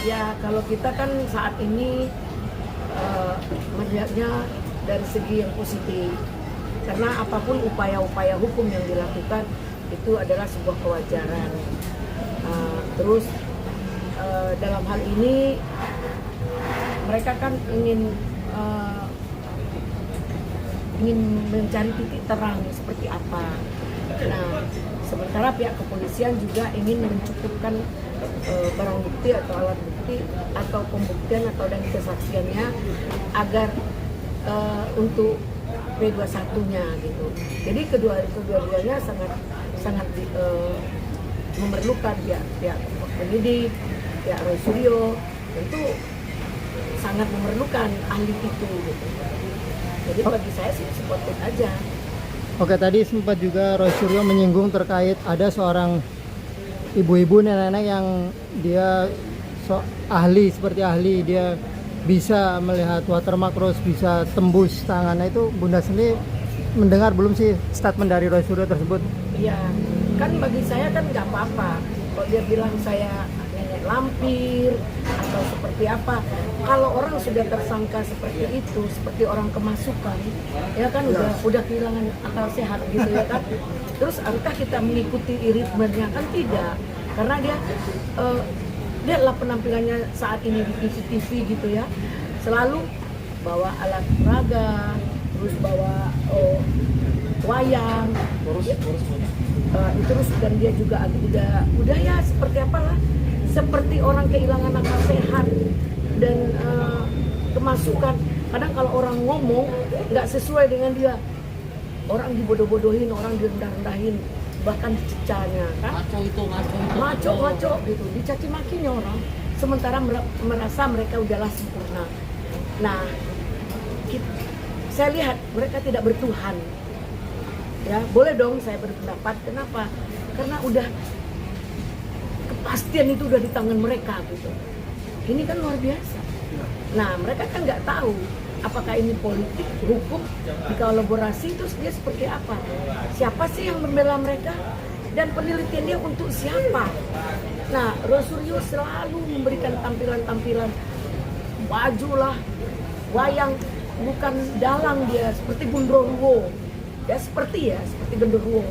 Ya kalau kita kan saat ini melihatnya dari segi yang positif, karena apapun upaya-upaya hukum yang dilakukan itu adalah sebuah kewajaran. Terus dalam hal ini mereka kan ingin mencari titik terang seperti apa. Nah, sementara pihak kepolisian juga ingin mencukupkan barang bukti atau alat bukti atau pembuktian atau dan kesaksiannya agar untuk P21-nya gitu. Jadi kedua-duanya sangat memerlukan pihak penyidik, pihak Roy Suryo tentu sangat memerlukan ahli itu gitu. Jadi bagi saya sih supportif aja. Oke, tadi sempat juga Roy Suryo menyinggung terkait ada seorang ibu-ibu nenek-nenek yang dia seperti ahli, dia bisa melihat watermark terus bisa tembus tangannya. Itu Bunda sendiri mendengar belum sih statement dari Roy Suryo tersebut? Iya, kan bagi saya kan nggak apa-apa kalau dia bilang saya nenek lampir atau seperti apa. Kalau orang sudah tersangka seperti itu, seperti orang kemasukan, ya kan udah kehilangan akal sehat gitu ya kan. Terus apakah kita mengikuti ritmenya? Kan tidak, karena dia adalah penampilannya saat ini di TV gitu ya, selalu bawa alat peraga, terus bawa wayang, terus dan dia juga udah ya seperti apalah, seperti orang kehilangan akal sehat dan kemasukan. Kadang kalau orang ngomong nggak sesuai dengan dia, orang dibodoh-bodohin, orang direndah-rendahin, bahkan dicicanya kan, ngaco gitu, dicaci makinya orang, sementara merasa mereka udahlah sempurna. Nah, saya lihat mereka tidak bertuhan. Ya, boleh dong saya berpendapat. Kenapa? Karena udah kepastian itu udah di tangan mereka gitu. Ini kan luar biasa. Nah, mereka kan nggak tahu apakah ini politik, hukum, dikolaborasi itu dia seperti apa. Siapa sih yang membela mereka? Dan penelitian dia untuk siapa? Nah, Roy Suryo selalu memberikan tampilan-tampilan baju lah, wayang, bukan dalang dia, seperti Gundurwo. Ya seperti Gundurwo.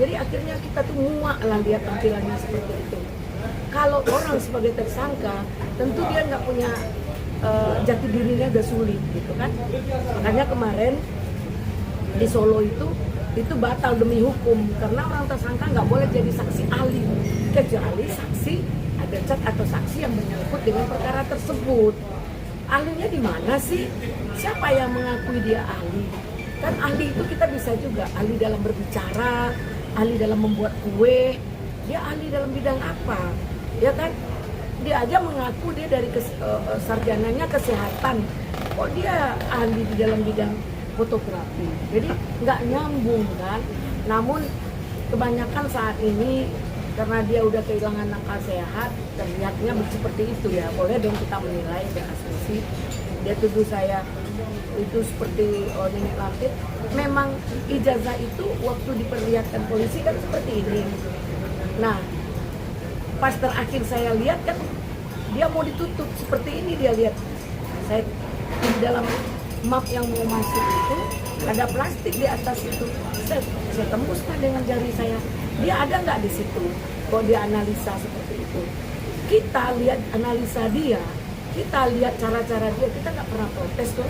Jadi akhirnya kita tuh muak lah lihat tampilannya seperti itu. Kalau orang sebagai tersangka, tentu dia nggak punya jati dirinya udah sulit gitu kan. Makanya kemarin di Solo itu batal demi hukum karena orang tersangka nggak boleh jadi saksi ahli kecuali saksi ada cat atau saksi yang menyangkut dengan perkara tersebut. Ahlinya di mana sih? Siapa yang mengakui dia ahli? Kan ahli itu kita bisa juga ahli dalam berbicara, ahli dalam membuat kue. Dia ahli dalam bidang apa? Ya kan? Dia aja mengaku dia dari sarjananya kesehatan. Kok dia ahli di dalam bidang fotografi? Jadi nggak nyambung kan? Namun kebanyakan saat ini karena dia udah kehilangan akal sehat, terlihatnya seperti itu ya. Boleh dong kita menilai berasumsi. Dia tuduh saya itu seperti nenek lampir. Memang ijazah itu waktu diperlihatkan polisi kan seperti ini. Nah, pas terakhir saya lihat kan dia mau ditutup seperti ini, dia lihat saya di dalam map yang mau masuk itu ada plastik di atas itu. Saya tembuskan dengan jari saya. Dia ada nggak di situ? Kalau dia analisa seperti itu, kita lihat analisa dia, kita lihat cara-cara dia, kita nggak pernah protes tuh.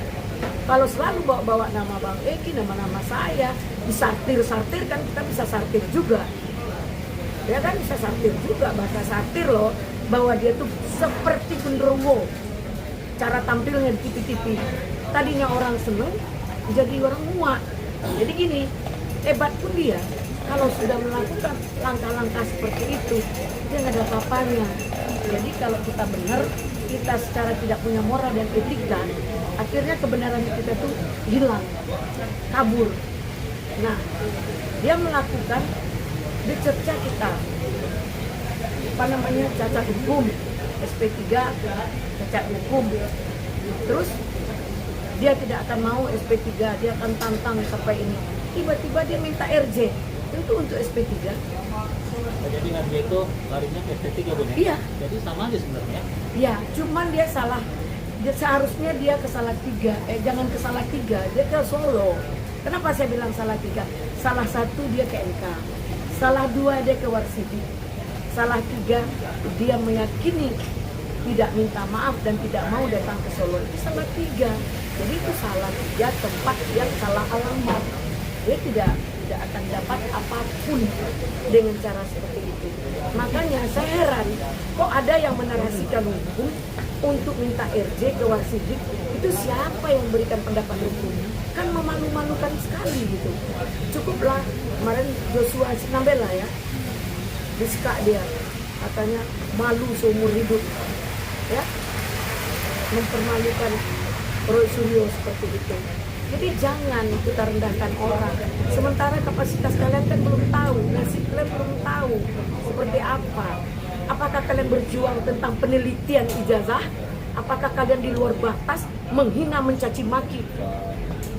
Kalau selalu bawa-bawa nama Bang Eki, nama-nama saya, disartir-sartir kan kita bisa sartir juga. Ya kan bisa sartir juga, bahasa sartir loh, bahwa dia tuh seperti Gundurwo. Cara tampilnya di TV-TV. Tadinya orang seneng, jadi orang muak. Jadi gini, hebat pun dia, kalau sudah melakukan langkah-langkah seperti itu, dia nggak ada apa-apanya. Jadi kalau kita benar, kita secara tidak punya moral dan etika, akhirnya kebenaran kita tuh hilang, kabur. Nah, dia melakukan dicerca kita, apa namanya, cacat hukum, SP3, cacat hukum. Terus dia tidak akan mau SP3, dia akan tantang sampai ini. Tiba-tiba dia minta RJ, tentu untuk SP3. Jadi RJ itu larinya ke SP3 Bun ya? Iya. Jadi sama aja sebenarnya. Ya, cuman dia salah. Seharusnya dia ke Salatiga, jangan ke Salatiga, dia ke Solo. Kenapa saya bilang Salatiga? Salah satu dia ke MK, salah dua dia ke Warsiti, salah tiga dia meyakini tidak minta maaf dan tidak mau datang ke Solo. Itu salah tiga. Jadi itu salah tiga tempat yang salah alamat. Dia tidak akan dapat apapun dengan cara seperti itu. Makanya saya heran, kok ada yang menarasikan hukum untuk minta RJ ke Warsidik, itu siapa yang memberikan pendapat hukum? Kan memalu-malukan sekali gitu. Cukuplah kemarin Joshua Sinambela ya, disekak dia, katanya malu seumur hidup, ya, mempermalukan Roy Suryo seperti itu. Jadi jangan kita rendahkan orang. Sementara kapasitas kalian kan belum tahu, nasib kalian belum tahu seperti apa. Apakah kalian berjuang tentang penelitian ijazah? Apakah kalian di luar batas menghina, mencaci maki?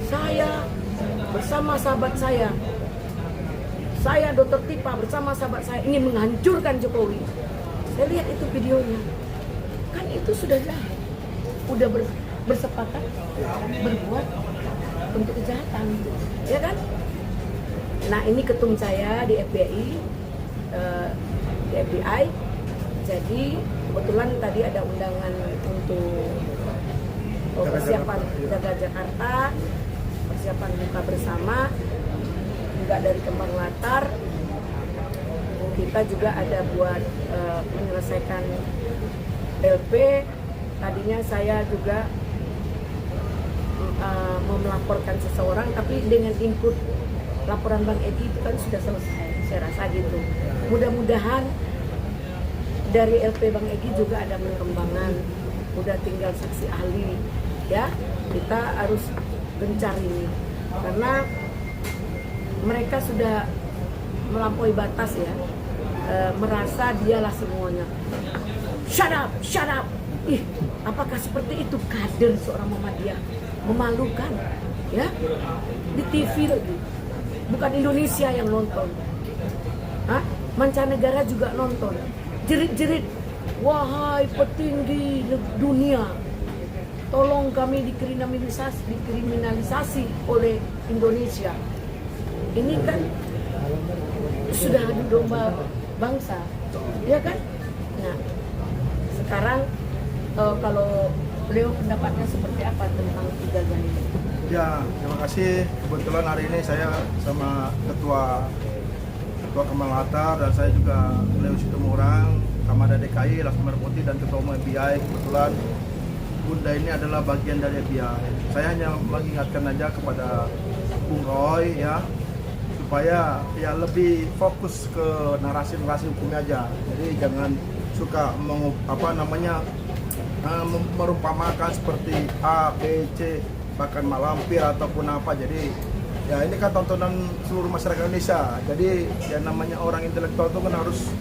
Saya bersama sahabat saya Dr. Tipa bersama sahabat saya ingin menghancurkan Jokowi. Saya lihat itu videonya. Kan itu sudah jahat. Udah bersepakat berbuat untuk kejahatan, ya kan? Nah ini ketum saya di FBI, jadi kebetulan tadi ada undangan untuk persiapan Jaga Jakarta, persiapan buka bersama, juga dari Kembang Latar. Kita juga ada buat menyelesaikan LP. Tadinya saya juga mau melaporkan seseorang, tapi dengan input laporan Bang Edi itu kan sudah selesai, saya rasa gitu. Mudah-mudahan dari LP Bang Edi juga ada perkembangan, udah tinggal saksi ahli, ya. Kita harus gencar ini, karena mereka sudah melampaui batas ya, merasa dialah semuanya. Shut up, shut up. Ih, apakah seperti itu kader seorang Muhammadiyah? Memalukan, ya, di TV lagi, bukan Indonesia yang nonton, hah? Mancanegara juga nonton, jerit-jerit, wahai petinggi dunia, tolong kami dikriminalisasi oleh Indonesia. Ini kan sudah adu domba bangsa, ya kan? Nah, sekarang kalau beliau pendapatnya seperti apa tentang ijazah ini? Ya, terima kasih. Kebetulan hari ini saya sama Ketua Kembang Latar dan saya juga Leo Situmorang, Kamada DKI, Laksmi Merah Putih dan Ketua Umum FBI. Kebetulan Bunda ini adalah bagian dari FBI. Saya hanya mengingatkan aja kepada Bung Roy ya, supaya ya lebih fokus ke narasi-narasi hukumnya aja. Jadi jangan suka merumpamakan seperti A, B, C, bahkan malampir ataupun apa. Jadi ya ini kan tontonan seluruh masyarakat Indonesia. Jadi ya namanya orang intelektual itu kan harus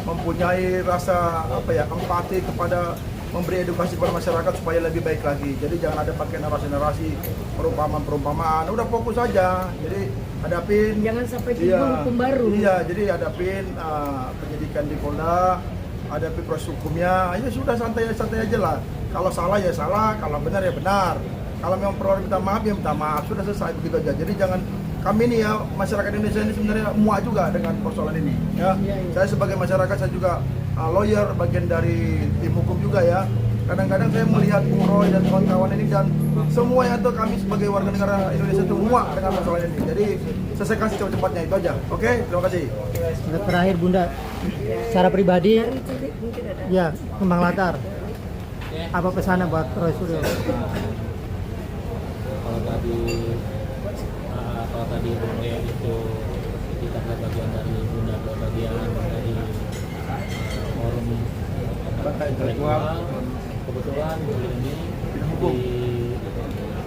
mempunyai rasa empati kepada memberi edukasi kepada masyarakat supaya lebih baik lagi. Jadi jangan ada pakai narasi-narasi perumpamaan. Udah fokus aja. Jadi hadapin. Jangan sampai timbul hukum baru. Iya, jadi hadapin penyidikan di Polda, hadapi proses hukumnya. Ya sudah santai aja lah. Kalau salah ya salah, kalau benar ya benar. Kalau memang perlu minta maaf ya minta maaf. Sudah selesai begitu aja. Jadi jangan kami nih ya, masyarakat Indonesia ini sebenarnya muak juga dengan persoalan ini. Ya, saya sebagai masyarakat, saya juga lawyer, bagian dari tim hukum juga ya. Kadang-kadang saya melihat Bung Roy dan kawan-kawan ini dan semua yang itu kami sebagai warga negara Indonesia itu muak dengan masalah ini. Jadi selesaikan secepat-cepatnya itu aja. Oke, terima kasih. Terakhir Bunda, secara pribadi, ya Kembang Latar, apa pesannya buat Roy Suryo? Kalau tadi Bung Roy itu kita bagian dari Bunda, bagian dari forum intelektual. Kebetulan ini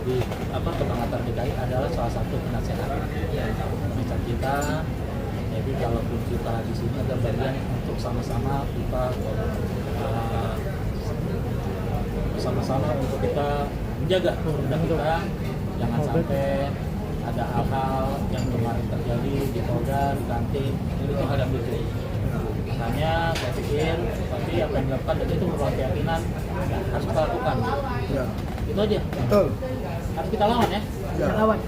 di Kembang Latar DKI adalah salah satu penasehat kita. Jadi kalaupun kita di sini ada bagian untuk sama-sama kita bersama-sama untuk kita menjaga produk kita, jangan sampai ada hal-hal yang kemarin terjadi di Polda, di kantin, itu hadapi itu. Makanya saya pikir tapi apa yang dilakukan dan itu merupakan keyakinan harus kita lakukan. Ya, Itu aja. betul. Harus kita lawan ya. Ya. Lawan.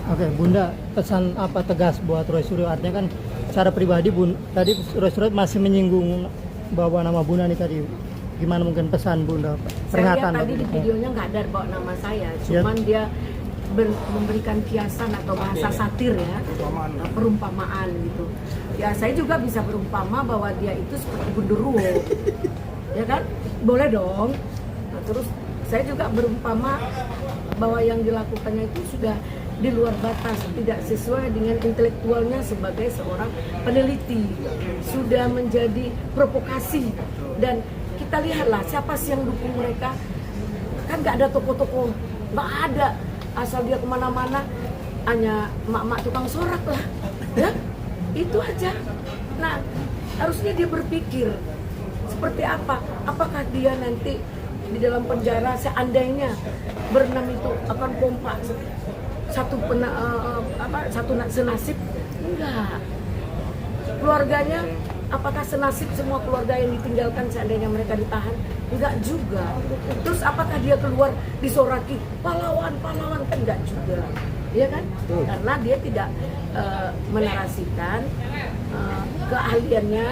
Oke, Bunda, pesan apa tegas buat Roy Suryo? Artinya kan secara pribadi tadi Roy Suryo masih menyinggung bawa nama Bunda nih tadi. Gimana mungkin pesan Bunda? Saya lihat Peringatan tadi bagi di kita. videonya nggak ada bawa nama saya, cuman dia memberikan kiasan atau bahasa satir ya, perumpamaan gitu. Ya saya juga bisa berumpama bahwa dia itu seperti genderuwo, ya kan? Boleh dong. Nah, terus saya juga berumpama bahwa yang dilakukannya itu sudah di luar batas, tidak sesuai dengan intelektualnya sebagai seorang peneliti, sudah menjadi provokasi. Dan kita lihatlah siapa sih yang dukung mereka, kan nggak ada toko-toko, nggak ada, asal dia kemana-mana hanya mak-mak tukang sorak lah, ya itu aja. Nah harusnya dia berpikir seperti apa, apakah dia nanti di dalam penjara seandainya berenam itu akan pompa satu senasib? Enggak. Keluarganya apakah senasib semua keluarga yang ditinggalkan seandainya mereka ditahan? Enggak juga. Terus apakah dia keluar disoraki pahlawan kan enggak juga, ya kan? Karena dia tidak menarasikan keahliannya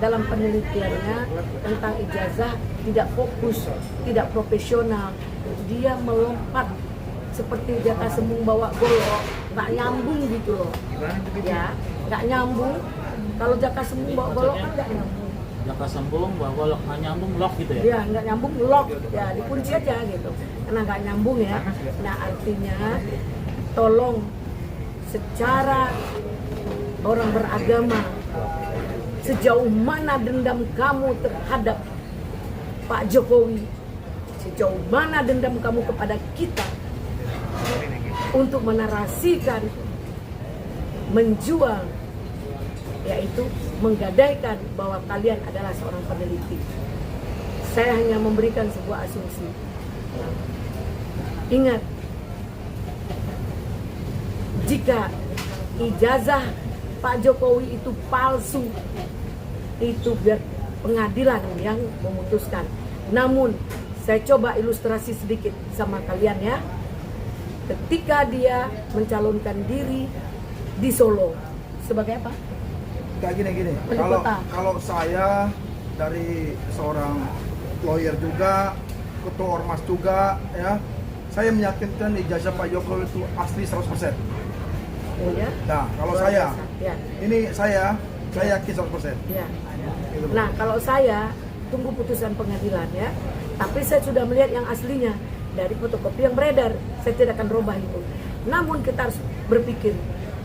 dalam penelitiannya tentang ijazah, tidak fokus, tidak profesional. Dia melompat seperti jaka sembung bawa golok, nggak nyambung gitu loh, ya nggak nyambung. Kalau jaka sembung bawa golok kan nggak nyambung. Jaka sembung bawa golok nggak nyambung lock gitu ya? Ya nggak nyambung lock, ya dikunci aja gitu, karena nggak nyambung ya. Nah artinya tolong secara orang beragama, sejauh mana dendam kamu terhadap Pak Jokowi, sejauh mana dendam kamu kepada kita, untuk menarasikan, menjual, yaitu menggadaikan bahwa kalian adalah seorang peneliti. Saya hanya memberikan sebuah asumsi. Ingat, jika ijazah Pak Jokowi itu palsu, itu biar pengadilan yang memutuskan. Namun saya coba ilustrasi sedikit sama kalian ya. Ketika dia mencalonkan diri di Solo sebagai apa? Kayak gini. Wali kota. Kalau saya dari seorang lawyer juga, ketua ormas juga, ya, saya meyakinkan ijazah Pak Jokowi itu asli 100%. Oh ya? Nah, kalau Luar saya, biasa. Ya. ini saya yakin 100%. Ya. Gitu. Nah, kalau saya tunggu putusan pengadilan ya. Tapi saya sudah melihat yang aslinya dari fotokopi yang beredar. Saya tidak akan rubah itu. Namun kita harus berpikir,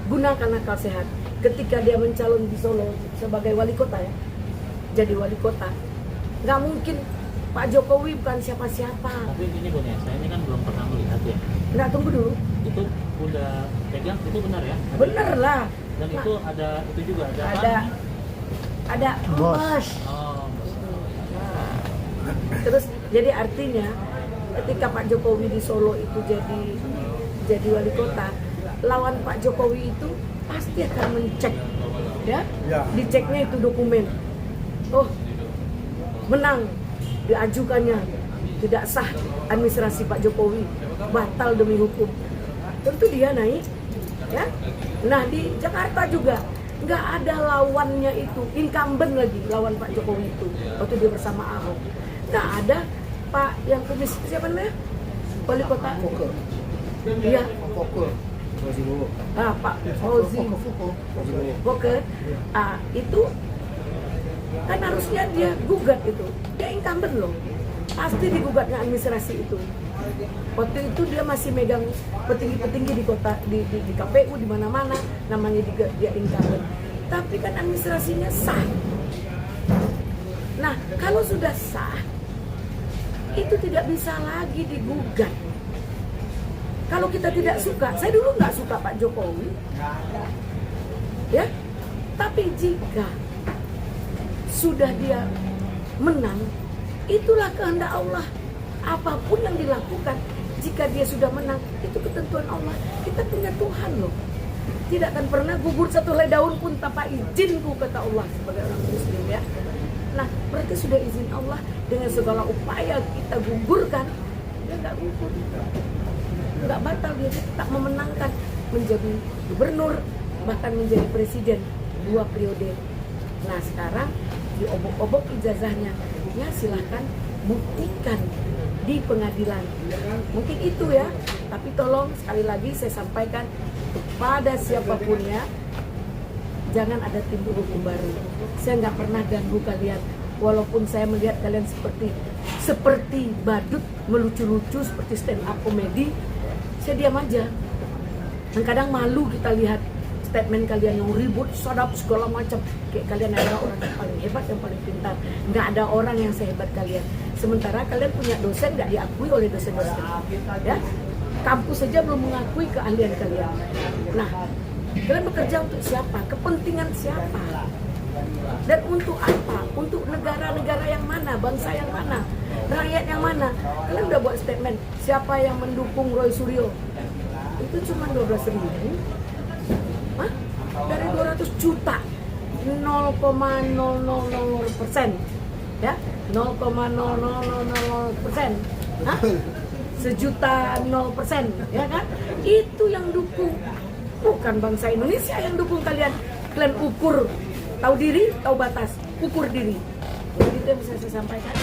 gunakan akal sehat. Ketika dia mencalon di Solo sebagai wali kota ya, jadi wali kota, nggak mungkin Pak Jokowi bukan siapa-siapa. Tapi ini Bun ya, saya ini kan belum pernah melihat ya. Nggak, tunggu dulu. Itu Bunda pegang itu benar ya? Bener lah. Dan Nah, itu ada itu juga ada. ada Bos. emas. Oh, Terus jadi artinya ketika Pak Jokowi di Solo itu jadi wali kota, lawan Pak Jokowi itu pasti akan mencek, ya, diceknya itu dokumen. Oh, menang, diajukannya tidak sah administrasi Pak Jokowi, batal demi hukum. Tentu dia naik, ya. Nah di Jakarta juga nggak ada lawannya itu, incumbent lagi lawan Pak Jokowi itu waktu dia bersama Ahok. Nggak ada Pak yang kumis, siapa namanya? Wali kota. Iya. Pak Fauzi Boker. Itu kan harusnya dia gugat itu. Dia incumbent loh. Pasti digugatnya administrasi itu. Waktu itu dia masih megang petinggi-petinggi di kota, di KPU, di mana-mana, namanya dia incumbent. Tapi kan administrasinya sah. Nah, kalau sudah sah, itu tidak bisa lagi digugat. Kalau kita tidak suka, saya dulu nggak suka Pak Jokowi, ya. Tapi jika sudah dia menang, itulah kehendak Allah. Apapun yang dilakukan, jika dia sudah menang, itu ketentuan Allah. Kita punya Tuhan loh. tidak akan pernah gugur satu helai daun pun tanpa izinku, kata Allah sebagai orang muslim ya. Nah, berarti sudah izin Allah, dengan segala upaya kita gugurkan, dia nggak gugur, nggak batal, dia tetap memenangkan menjadi gubernur, bahkan menjadi presiden 2 periode. Nah, sekarang diobok-obok ijazahnya, ya silahkan buktikan di pengadilan. Mungkin itu ya, tapi tolong sekali lagi saya sampaikan kepada siapapun ya, jangan ada timbul hukum baru. Saya nggak pernah ganggu kalian, walaupun saya melihat kalian seperti badut melucu-lucu, seperti stand up komedi, saya diam aja. Dan kadang malu kita lihat statement kalian yang ribut, sadap segala macam. Kayak kalian adalah orang yang paling hebat, yang paling pintar. Nggak ada orang yang sehebat kalian. Sementara kalian punya dosen nggak diakui oleh dosen-dosen. Ya, kampus saja belum mengakui keahlian kalian. Nah, kalian bekerja untuk siapa? Kepentingan siapa? Dan untuk apa? Untuk negara-negara yang mana? Bangsa yang mana? Rakyat yang mana? Kalian udah buat statement, siapa yang mendukung Roy Suryo? Itu cuma 12.000. Hah? Dari 200 juta, 0,000%, ya, 0,000%, hah? Sejuta 0%, ya kan? Itu yang dukung, bukan bangsa Indonesia yang dukung kalian. Kalian ukur, tahu diri, tahu batas, ukur diri. Itu yang bisa saya sampaikan.